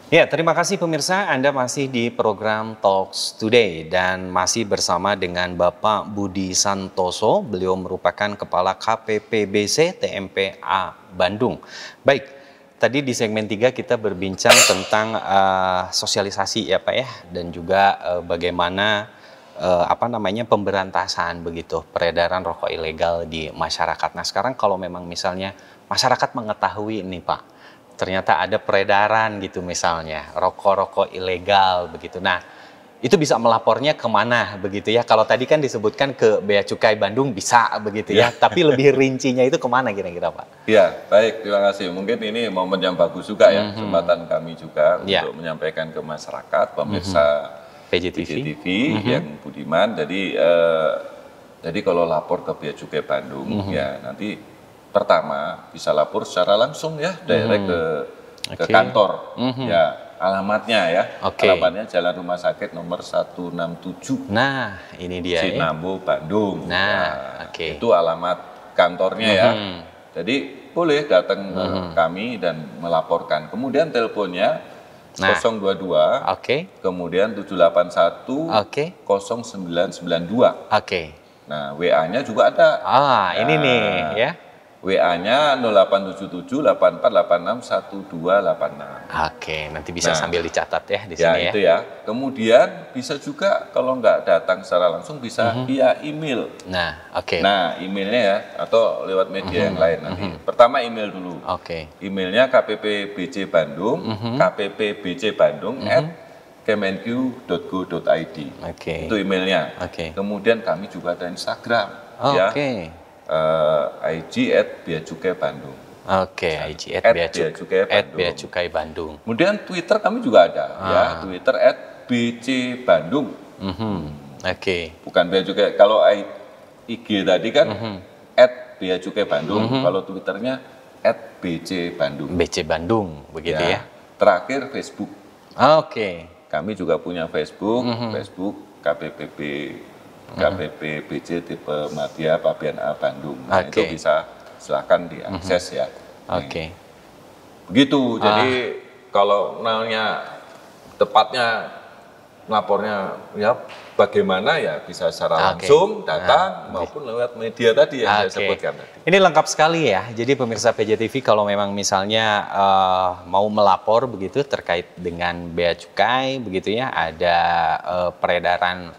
Ya, terima kasih pemirsa. Anda masih di program Talks Today dan masih bersama dengan Bapak Budi Santoso. Beliau merupakan Kepala KPPBC TMPA Bandung. Baik, tadi di segmen 3 kita berbincang tentang sosialisasi ya Pak ya, dan juga bagaimana pemberantasan begitu peredaran rokok ilegal di masyarakat. Nah, sekarang kalau memang misalnya masyarakat mengetahui nih Pak, ternyata ada peredaran gitu misalnya, rokok-rokok ilegal begitu. Nah, itu bisa melapornya kemana begitu ya? Kalau tadi kan disebutkan ke Bea Cukai Bandung bisa begitu ya, tapi lebih rincinya itu kemana kira-kira Pak? Ya, baik, terima kasih. Mungkin ini momen yang bagus juga ya, kesempatan kami juga untuk menyampaikan ke masyarakat, pemirsa PJTV yang budiman. Jadi kalau lapor ke Bea Cukai Bandung, ya nanti pertama bisa lapor secara langsung ya, direct ke kantor, ya alamatnya ya, alamatnya Jalan Rumah Sakit nomor 167. Nah, ini dia Cinambo, Bandung. Nah, itu alamat kantornya ya. Jadi boleh datang ke kami dan melaporkan. Kemudian teleponnya 022, kemudian 781, 0992. Nah, WA-nya juga ada. Ini nih ya. WA-nya 0877 8486 1286. Nanti bisa sambil dicatat ya di sini ya. Itu ya. Kemudian bisa juga kalau nggak datang secara langsung bisa via email. Nah, emailnya ya atau lewat media yang lain nanti. Pertama email dulu. Emailnya kppbc Bandung, kppbcbandung @kemenq.go.id. Itu emailnya. Kemudian kami juga ada Instagram. IG @beacukai-bandung. IG @beacukai-bandung. Kemudian Twitter kami juga ada ya, Twitter @bcbandung. Bukan Bea Cukai. Kalau IG tadi kan @beacukai-bandung, kalau Twitternya @bcbandung. BC Bandung begitu ya. Terakhir Facebook. Kami juga punya Facebook, Facebook KPPBC tipe Madya Pabean A Bandung. Nah, itu bisa silakan diakses ya. Begitu. Jadi kalau namanya tepatnya lapornya ya bagaimana ya bisa secara langsung datang maupun lewat media tadi yang saya sebutkan tadi. Ini lengkap sekali ya. Jadi pemirsa PJTV kalau memang misalnya mau melapor begitu terkait dengan Bea Cukai begitu ya, ada peredaran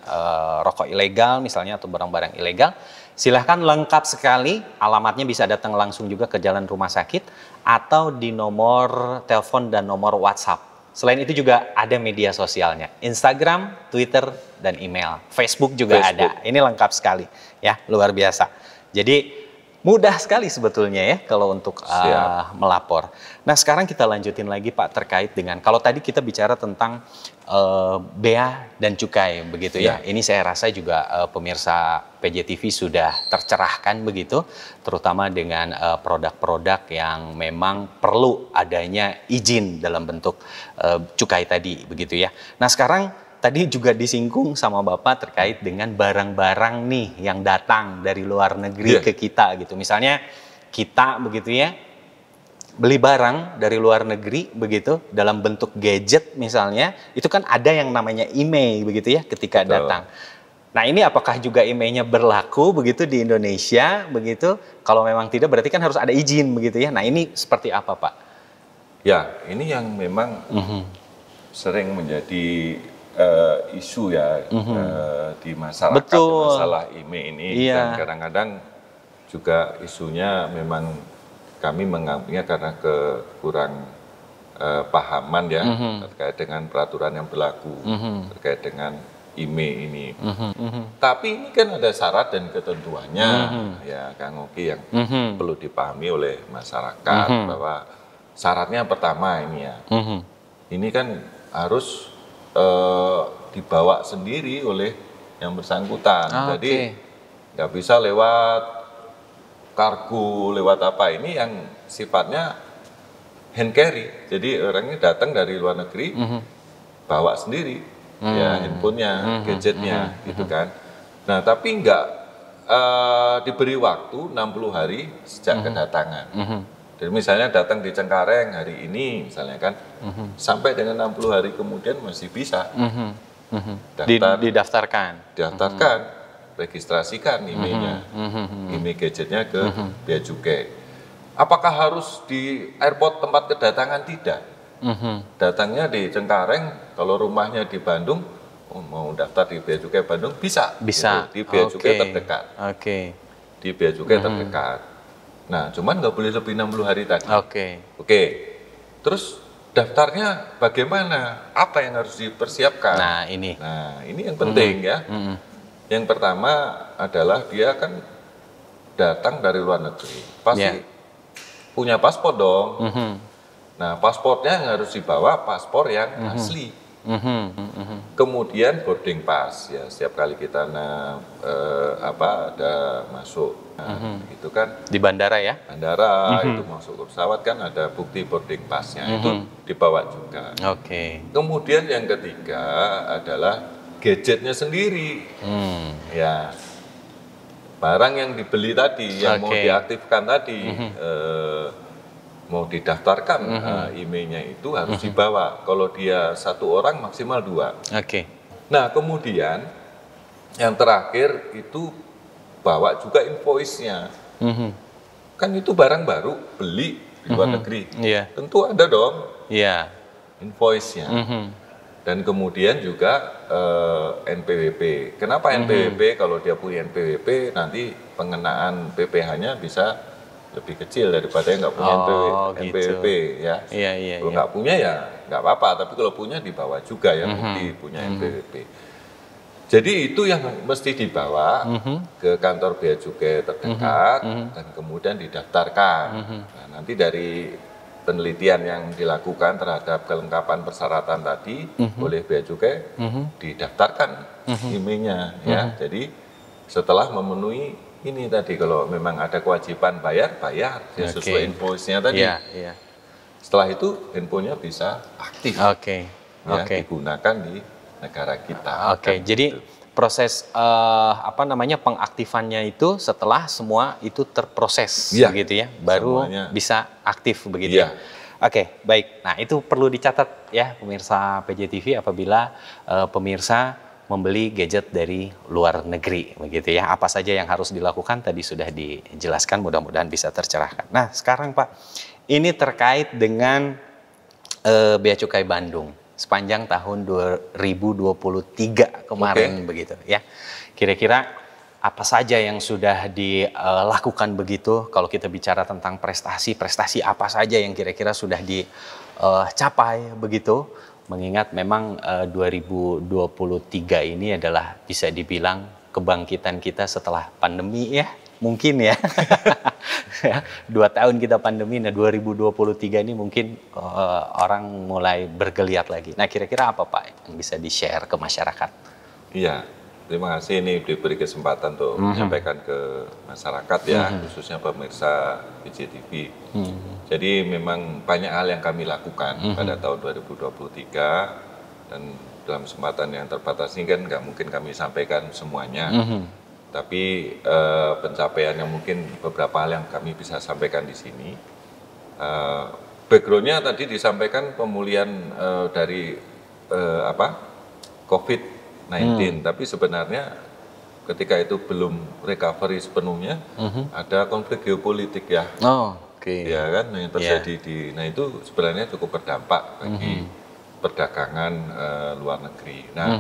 rokok ilegal misalnya atau barang-barang ilegal, silahkan lengkap sekali. Alamatnya bisa datang langsung juga ke Jalan Rumah Sakit atau di nomor telepon dan nomor WhatsApp. Selain itu juga ada media sosialnya, Instagram, Twitter, dan email. Facebook juga ada. Ini lengkap sekali ya, luar biasa. Jadi mudah sekali sebetulnya ya kalau untuk melapor. Nah, sekarang kita lanjutin lagi Pak terkait dengan, kalau tadi kita bicara tentang bea dan cukai begitu ya. Ini saya rasa juga pemirsa PJTV sudah tercerahkan begitu, terutama dengan produk-produk yang memang perlu adanya izin dalam bentuk cukai tadi begitu ya. Nah, sekarang tadi juga disinggung sama Bapak terkait dengan barang-barang nih yang datang dari luar negeri ke kita gitu. Misalnya kita begitu ya, beli barang dari luar negeri begitu dalam bentuk gadget misalnya, itu kan ada yang namanya email begitu ya ketika datang. Nah, ini apakah juga emailnya berlaku begitu di Indonesia begitu? Kalau memang tidak berarti kan harus ada izin begitu ya. Nah, ini seperti apa Pak? Ya, ini yang memang sering menjadi isu ya di masyarakat, masalah email ini. Dan kadang-kadang juga isunya memang kami menganggapnya karena kekurang pahaman ya terkait dengan peraturan yang berlaku terkait dengan email ini. Tapi ini kan ada syarat dan ketentuannya ya Kang Oki yang perlu dipahami oleh masyarakat bahwa syaratnya pertama ini ya, ini kan harus dibawa sendiri oleh yang bersangkutan. Jadi nggak bisa lewat kargo, lewat apa, ini yang sifatnya hand carry. Jadi orangnya datang dari luar negeri, bawa sendiri ya handphonenya, gadgetnya gitu kan. Nah, tapi nggak diberi waktu 60 hari sejak kedatangan. Jadi misalnya datang di Cengkareng hari ini misalnya kan, sampai dengan 60 hari kemudian masih bisa didaftarkan, registrasikan IMEI-nya, IMEI gadgetnya ke Bea Cukai. Apakah harus di airport tempat kedatangan? Tidak. Datangnya di Cengkareng, kalau rumahnya di Bandung, mau daftar di Bea Cukai Bandung bisa. Bisa. Gitu, di Bea Cukai terdekat. Di Bea Cukai terdekat. Nah, cuman nggak boleh lebih 60 hari tadi. Oke. Terus daftarnya bagaimana? Apa yang harus dipersiapkan? Nah, ini yang penting ya. Yang pertama adalah dia kan datang dari luar negeri. Pasti punya paspor dong. Nah, paspornya yang harus dibawa paspor yang asli. Kemudian boarding pass ya, setiap kali kita ada masuk gitu kan di bandara ya, itu masuk ke pesawat kan ada bukti boarding passnya, itu dibawa juga. Kemudian yang ketiga adalah gadgetnya sendiri, ya barang yang dibeli tadi yang mau diaktifkan tadi, mau didaftarkan IMEI-nya itu harus dibawa. Kalau dia satu orang maksimal 2. Nah, kemudian yang terakhir itu bawa juga invoice-nya. Kan itu barang baru beli di luar negeri. Tentu ada dong invoice-nya. Dan kemudian juga NPWP. Kenapa NPWP? Kalau dia punya NPWP nanti pengenaan PPh-nya bisa lebih kecil daripada yang nggak punya NPWP ya. Kalau nggak punya ya nggak apa-apa, tapi kalau punya dibawa juga ya, bukti punya NPWP. Jadi itu yang mesti dibawa ke kantor Bea Cukai terdekat dan kemudian didaftarkan. Nah, nanti dari penelitian yang dilakukan terhadap kelengkapan persyaratan tadi oleh Bea Cukai didaftarkan IMEI-nya ya. Jadi setelah memenuhi ini tadi, kalau memang ada kewajiban bayar ya sesuai invoice-nya tadi. Setelah itu handphonenya bisa aktif, digunakan di negara kita. Jadi proses pengaktifannya itu setelah semua itu terproses, begitu ya, baru semuanya bisa aktif begitu ya. Baik. Nah, itu perlu dicatat ya pemirsa PJTV apabila pemirsa membeli gadget dari luar negeri, begitu ya. Apa saja yang harus dilakukan tadi sudah dijelaskan, mudah-mudahan bisa tercerahkan. Nah, sekarang Pak, ini terkait dengan Bea Cukai Bandung sepanjang tahun 2023 kemarin, begitu ya. Kira-kira apa saja yang sudah dilakukan begitu? Kalau kita bicara tentang prestasi apa saja yang kira-kira sudah dicapai begitu? Mengingat memang 2023 ini adalah bisa dibilang kebangkitan kita setelah pandemi ya, mungkin ya. 2 tahun kita pandemi, nah 2023 ini mungkin orang mulai bergeliat lagi. Nah, kira-kira apa Pak yang bisa di-share ke masyarakat? Iya, terima kasih ini diberi kesempatan untuk menyampaikan ke masyarakat ya, khususnya pemirsa PJTV. Jadi memang banyak hal yang kami lakukan pada tahun 2023, dan dalam kesempatan yang terbatas ini kan nggak mungkin kami sampaikan semuanya. Tapi pencapaian yang mungkin beberapa hal yang kami bisa sampaikan di sini. Background-nya tadi disampaikan pemulihan dari COVID-19, tapi sebenarnya ketika itu belum recovery sepenuhnya, ada konflik geopolitik ya. Ya kan yang terjadi nah itu sebenarnya cukup berdampak bagi perdagangan luar negeri. Nah,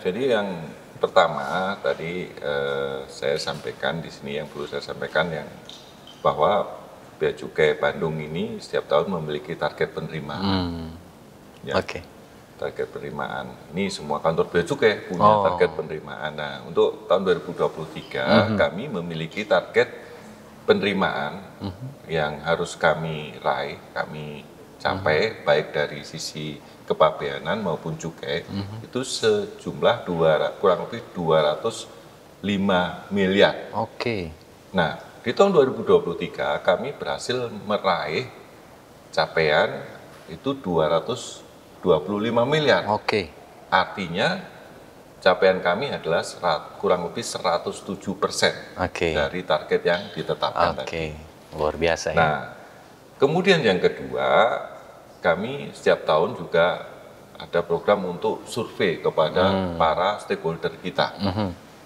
jadi yang pertama tadi saya sampaikan di sini, yang perlu saya sampaikan yang bahwa Bea Cukai Bandung ini setiap tahun memiliki target penerimaan. Target penerimaan. Ini semua kantor Bea Cukai punya target penerimaan. Nah, untuk tahun 2023 kami memiliki target penerimaan yang harus kami raih, kami capai baik dari sisi kepabeanan maupun cukai itu sejumlah kurang lebih 205 miliar. Nah, di tahun 2023 kami berhasil meraih capaian itu 225 miliar. Artinya capaian kami adalah kurang lebih 107% dari target yang ditetapkan tadi. Luar biasa ya. Nah, kemudian yang kedua, kami setiap tahun juga ada program untuk survei kepada para stakeholder kita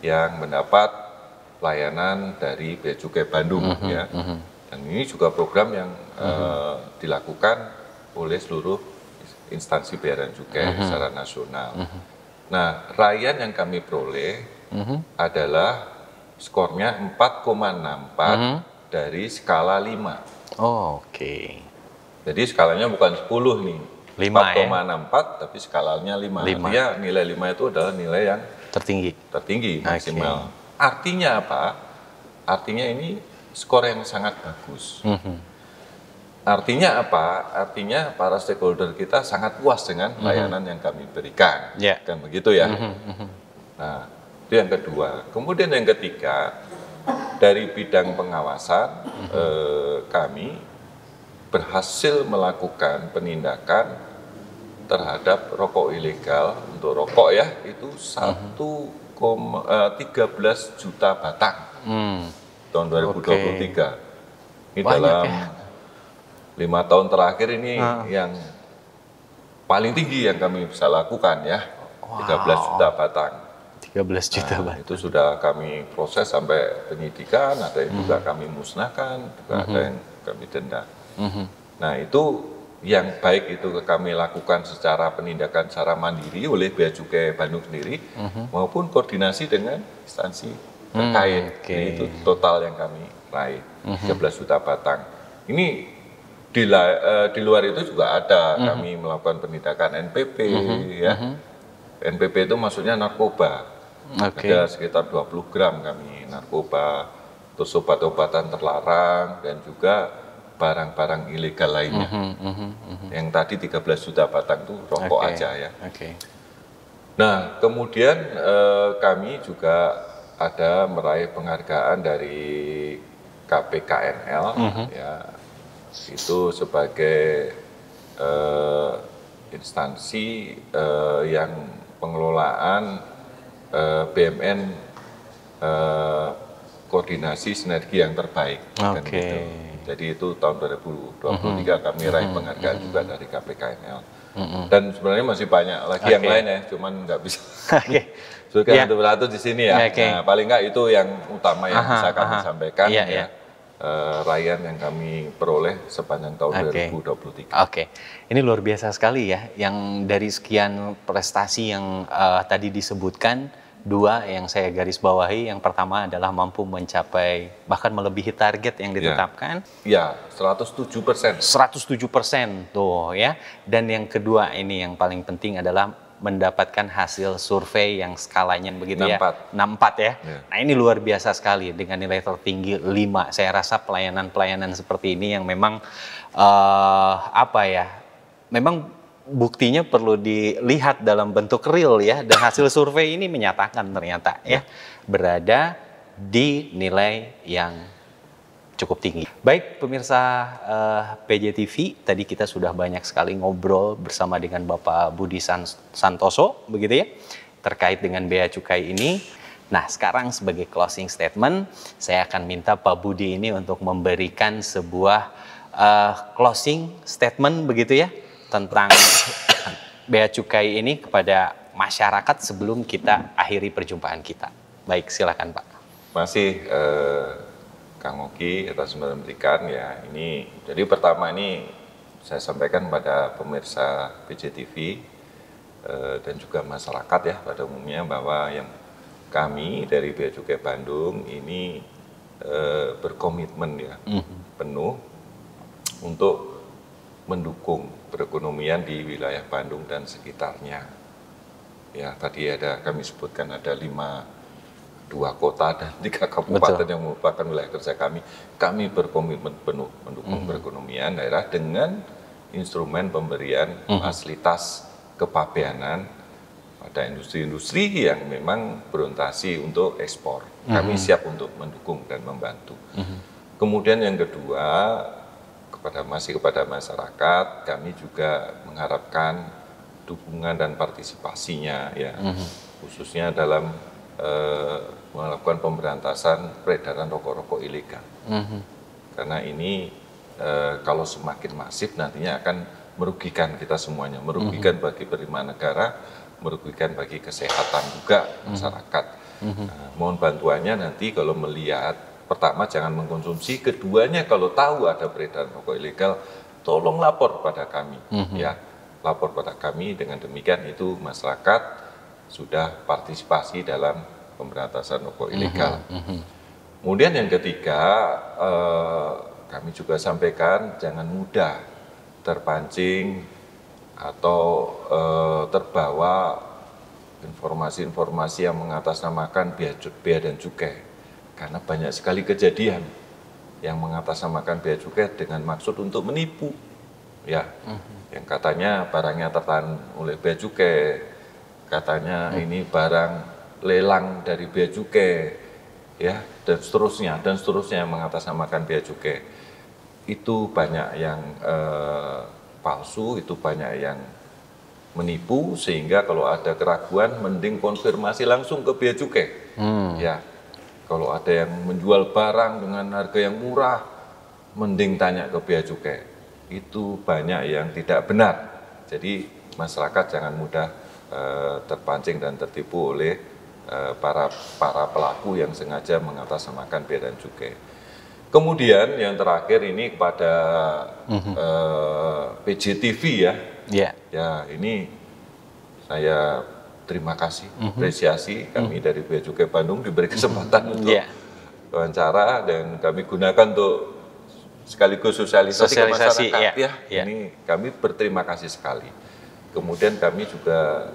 yang mendapat pelayanan dari Bea Cukai Bandung ya. Dan ini juga program yang dilakukan oleh seluruh instansi bea dan cukai secara nasional. Nah, raian yang kami peroleh adalah skornya 4,64 dari skala 5. Oh, oke. Jadi skalanya bukan 10 nih. 4,64 tapi skalanya 5. Artinya nilai 5 itu adalah nilai yang tertinggi maksimal. Artinya apa? Artinya ini skor yang sangat bagus. Artinya apa? Artinya para stakeholder kita sangat puas dengan layanan yang kami berikan. Kan begitu ya. Nah, itu yang kedua. Kemudian yang ketiga, dari bidang pengawasan kami berhasil melakukan penindakan terhadap rokok ilegal. Untuk rokok ya, itu 13 juta batang tahun 2023. Ini banyak dalam 5 tahun terakhir ini yang paling tinggi yang kami bisa lakukan ya. 13 juta batang. 13 juta batang. Itu sudah kami proses sampai penyidikan, ada yang juga kami musnahkan, juga ada yang kami denda. Nah, itu yang baik itu kami lakukan secara penindakan secara mandiri oleh Bea Cukai Bandung sendiri, maupun koordinasi dengan instansi terkait. Jadi itu total yang kami raih, 13 juta batang. Ini di luar itu juga ada kami melakukan penindakan NPP ya. NPP itu maksudnya narkoba. Ada sekitar 20 gram kami narkoba, terus obat-obatan terlarang, dan juga barang-barang ilegal lainnya. Yang tadi 13 juta batang itu rokok aja ya. Nah, kemudian kami juga ada meraih penghargaan dari KPKNL ya. Itu sebagai instansi yang pengelolaan BMN koordinasi sinergi yang terbaik. Kan gitu. Jadi itu tahun 2023 kami raih penghargaan juga dari KPKNL. Dan sebenarnya masih banyak lagi yang lain ya, cuman nggak bisa. Sudah untuk beratur di sini ya. Nah, paling nggak itu yang utama yang bisa kami sampaikan ya. Raian yang kami peroleh sepanjang tahun 2023. Ini luar biasa sekali ya, yang dari sekian prestasi yang tadi disebutkan, 2 yang saya garis bawahi. Yang pertama adalah mampu mencapai bahkan melebihi target yang ditetapkan. Ya, 107%. 107% tuh ya. Dan yang kedua ini yang paling penting adalah mendapatkan hasil survei yang skalanya begitu 64. ya. 64 ya. Nah, ini luar biasa sekali dengan nilai tertinggi 5. Saya rasa pelayanan-pelayanan seperti ini yang memang memang buktinya perlu dilihat dalam bentuk real ya, dan hasil survei ini menyatakan ternyata ya berada di nilai yang cukup tinggi. Baik pemirsa PJTV, tadi kita sudah banyak sekali ngobrol bersama dengan Bapak Budi Santoso begitu ya, terkait dengan bea cukai ini. Nah, sekarang sebagai closing statement, saya akan minta Pak Budi ini untuk memberikan sebuah closing statement begitu ya, tentang bea cukai ini kepada masyarakat sebelum kita akhiri perjumpaan kita. Baik, silakan Pak. Masih Kang Oki atas memberikan ya, ini jadi pertama ini saya sampaikan pada pemirsa PJTV dan juga masyarakat ya pada umumnya, bahwa yang kami dari Bea Cukai Bandung ini berkomitmen ya penuh untuk mendukung perekonomian di wilayah Bandung dan sekitarnya. Ya, tadi kami sebutkan ada 2 kota dan 3 kabupaten yang merupakan wilayah kerja kami. Kami berkomitmen penuh mendukung perekonomian daerah dengan instrumen pemberian fasilitas kepabeanan pada industri-industri yang memang berorientasi untuk ekspor. Kami siap untuk mendukung dan membantu. Kemudian yang kedua, kepada masyarakat, kami juga mengharapkan dukungan dan partisipasinya ya, khususnya dalam melakukan pemberantasan peredaran rokok-rokok ilegal. Karena ini kalau semakin masif nantinya akan merugikan kita semuanya, merugikan bagi penerimaan negara, merugikan bagi kesehatan juga masyarakat. Mohon bantuannya nanti kalau melihat, pertama jangan mengkonsumsi, keduanya kalau tahu ada peredaran rokok ilegal, tolong lapor pada kami, ya, lapor pada kami. Dengan demikian itu masyarakat sudah partisipasi dalam pemberantasan rokok ilegal. Kemudian yang ketiga, kami juga sampaikan jangan mudah terpancing atau terbawa informasi-informasi yang mengatasnamakan bea dan cukai, karena banyak sekali kejadian yang mengatasnamakan bea cukai dengan maksud untuk menipu, ya, yang katanya barangnya tertahan oleh bea cukai, katanya ini barang lelang dari bea cukai, ya, dan seterusnya yang mengatasnamakan bea cukai. Itu banyak yang palsu, itu banyak yang menipu, sehingga kalau ada keraguan mending konfirmasi langsung ke bea cukai. Ya, kalau ada yang menjual barang dengan harga yang murah, mending tanya ke bea cukai. Itu banyak yang tidak benar. Jadi masyarakat jangan mudah terpancing dan tertipu oleh para pelaku yang sengaja mengatasnamakan bea dan cukai. Kemudian yang terakhir ini kepada PJTV ya. Ya, ini saya terima kasih, apresiasi kami dari Bea Cukai Bandung diberi kesempatan untuk wawancara, dan kami gunakan untuk sekaligus sosialisasi ke masyarakat. Ini kami berterima kasih sekali. Kemudian kami juga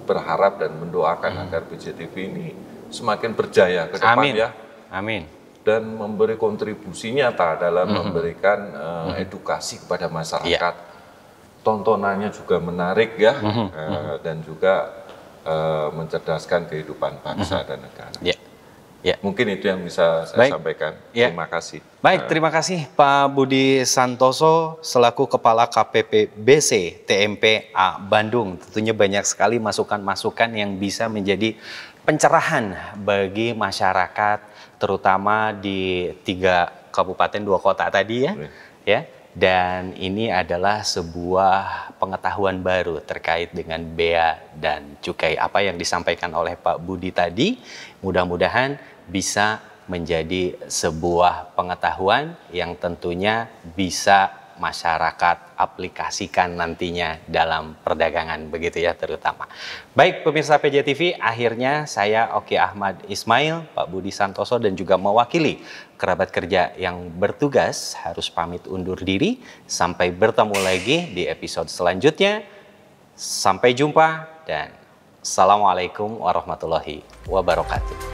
berharap dan mendoakan agar PJTV ini semakin berjaya ke depan. Amin. Ya. Amin. Dan memberi kontribusi nyata dalam memberikan edukasi kepada masyarakat. Tontonannya juga menarik ya, dan juga mencerdaskan kehidupan bangsa dan negara. Mungkin itu yang bisa saya sampaikan. Terima kasih. Baik, terima kasih Pak Budi Santoso selaku Kepala KPPBC TMPA Bandung. Tentunya banyak sekali masukan-masukan yang bisa menjadi pencerahan bagi masyarakat, terutama di 3 kabupaten 2 kota tadi ya. Dan ini adalah sebuah pengetahuan baru terkait dengan bea dan cukai. Apa yang disampaikan oleh Pak Budi tadi, mudah-mudahan bisa menjadi sebuah pengetahuan yang tentunya bisa masyarakat aplikasikan nantinya dalam perdagangan, begitu ya terutama. Baik pemirsa PJTV, akhirnya saya Oki Ahmad Ismail, Pak Budi Santoso, dan juga mewakili kerabat kerja yang bertugas harus pamit undur diri. Sampai bertemu lagi di episode selanjutnya. Sampai jumpa dan Assalamualaikum warahmatullahi wabarakatuh.